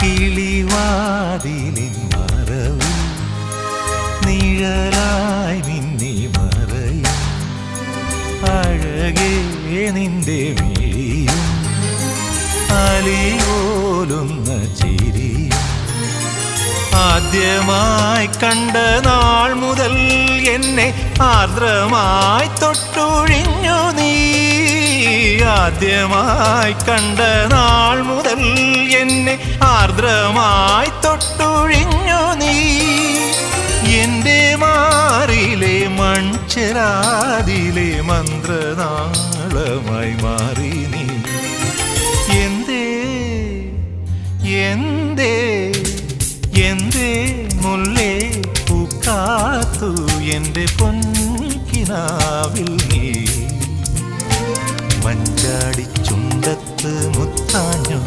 കിളിവാതിലിൻ മറവിൽ നിഴലായി മിന്നി മറയും അഴകേ നിന്റെ മിഴിയും അലിപോലുന്ന ചിരിയും ആദ്യമായി കണ്ട നാൾ മുതൽ എന്നെ ആർദ്രമായി തൊട്ടുഴിഞ്ഞു നീ ആദ്യമായി കണ്ട നാൾ മുതൽ എന്നെ ആർദ്രമായി തൊട്ടുഴിഞ്ഞു നീ എൻ്റെ മാറിലെ മൺചെരാതിലെ മന്ത്രനാളമായി മാറി നീ എന്തേ എന്തേ എന്തേ മുല്ലേ പൂക്കാത്തു എൻ്റെ പൊൻകിനാവിൽ നീ മഞ്ചാടി ചുണ്ടത്ത് മുത്താഞ്ഞു